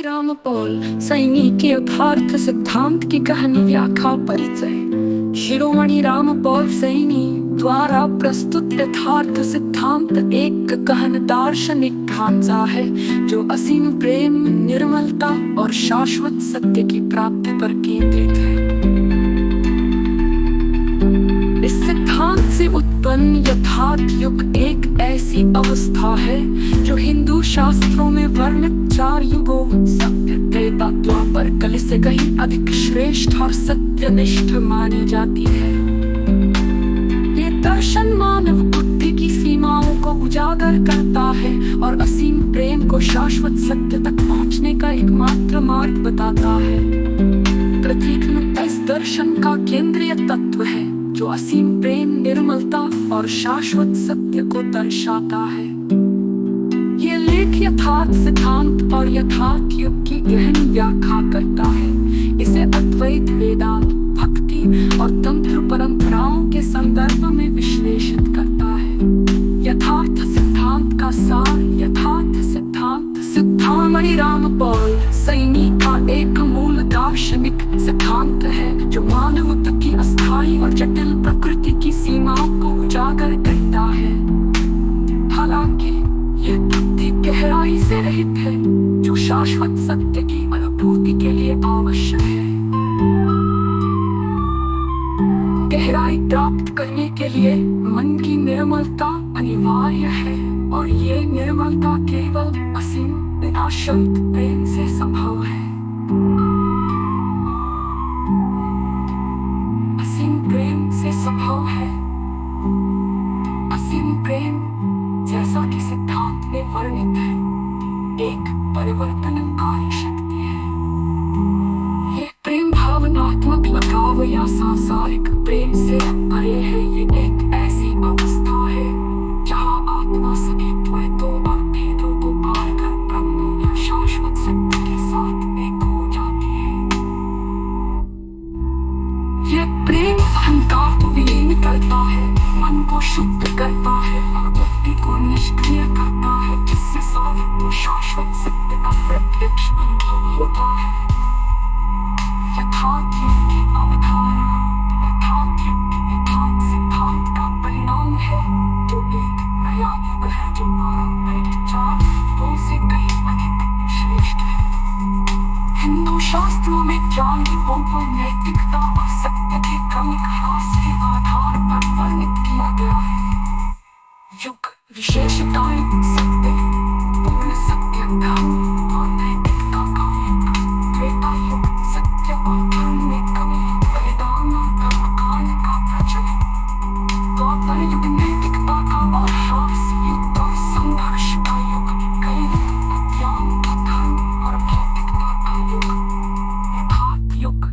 राम पौल सैनिक के यथार्थ सिद्धांत की गहन व्याख्या परिचय। शिरोमणि राम पौल सैनी द्वारा प्रस्तुत यथार्थ सिद्धांत एक गहन दार्शनिक ढांचा है जो असीम प्रेम, निर्मलता और शाश्वत सत्य की प्राप्ति पर केंद्रित है। इस सिद्धांत से उत्पन्न यथार्थ युग एक ऐसी अवस्था है जो हिंदू शास्त्रों में वर्णित 4 युगों सत्य, त्रेता, द्वापर, कलि से कहीं अधिक श्रेष्ठ और सत्यनिष्ठ मानी जाती है। ये दर्शन मानव बुद्धि की सीमाओं को उजागर करता है और असीम प्रेम को शाश्वत सत्य तक पहुंचने का एकमात्र मार्ग बताता है। प्रतीक इस दर्शन का केंद्रीय तत्व है जो असीम प्रेम, निर्मलता और शाश्वत सत्य को दर्शाता है। ये लेख यथार्थ सिद्धांत और यथार्थ युग की गहन व्याख्या करता है। इसे अद्वैत, वेदांत, भक्ति और तंत्र परंपराओं के संदर्भ में विश्लेषित करता है। यथार्थ सिद्धांत का सार। यथार्थ सिद्धांत शिरोमणि राम पौल सैनी का एक मूल दार्शनिक सिद्धांत है जो मानवता की अस्थायी और जटिल प्रकृति की सीमाओं को उजागर करता है। हालांकि यह तथ्य गहराई से रहित है जो शाश्वत सत्य की अनुभूति के लिए आवश्यक है। गहराई प्राप्त करने के लिए मन की निर्मलता अनिवार्य है और ये निर्मलता केवल असीम निराशक्त प्रेम से संभव है। असीम प्रेम से संभव है। असीम प्रेम, जैसा कि सिद्धांत में वर्णित है, एक परिवर्तनकारी शक्ति है। ये प्रेम भावनात्मक लगाव या सांसारिक प्रेम से परे है। ये एक ऐसी अवस्था है जहाँ आत्मा सभी द्वैतों और भेदों को पार कर ब्रह्म या शाश्वत सत्य के साथ एक हो जाती है। ये प्रेम अहंकार को विलीन करता है, मन को शुद्ध करता है और बुद्धि को निष्क्रिय करता है, जिससे साधक शाश्वत सत्य का प्रत्यक्ष अनुभव होता है। यथार्थ युग की अवधारणा यथार्थ सिद्धांत का परिणाम है जो एक नया युग है जो पारंपरिक 4 युगों से कहीं अधिक श्रेष्ठ है। हिंदू शास्त्रों में 4 युगों को नैतिकता और सत्य के क्रमिक ह्रास के आधार पर वर्णित किया गया है। युग विशेषताएं सत्य, पूर्ण सत्य, धर्म और नैतिकता का युग। त्रेता युग सत्य और धर्म में कमी, बलिदान और कर्मकांड का प्रचलन। द्वापर युग नैतिकता का और ह्रास, युग और संघर्ष का युग। कलि ज्ञान, धर्म और भौतिकता का युग। यथार्थ युग,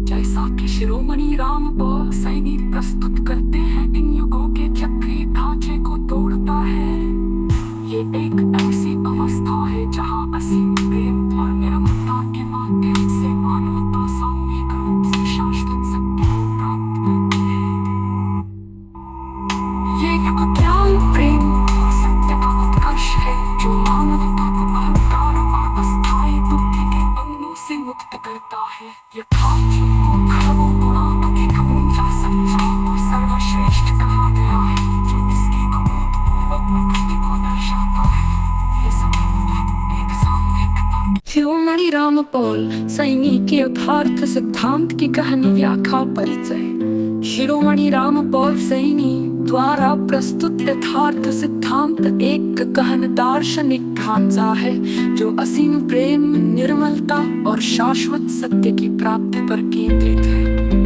जैसा कि शिरोमणि राम पौल सैनी प्रस्तुत करते हैं, इन युगों के चक्रीय ढांचे को तोड़ता है। ये एक ऐसी अवस्था है जहाँ असीम प्रेम और निर्मलता के माध्यम से मानवता सामूहिक रूप से शाश्वत सत्य को प्राप्त करती है। ये युग ज्ञान, प्रेम और सत्य का उत्कर्ष है जो मानवता को अहंकार और अस्थायी बुद्धि के बंधनों से मुक्त करता है। यथार्थ युग को खरबों गुणा अधिक ऊंचा, सच्चा और सर्वश्रेष्ठ कहा गया है जो इसकी अभूतपूर्व प्रकृति को दर्शाता है। ये सब एक सामूहिक शिरोमणि राम पौल सैनी के यथार्थ सिद्धांत की गहन व्याख्या परिचय। शिरोमणि राम पौल सैनी द्वारा प्रस्तुत यथार्थ सिद्धांत एक गहन दार्शनिक ढांचा है जो असीम प्रेम, निर्मलता और शाश्वत सत्य की प्राप्ति पर केंद्रित है।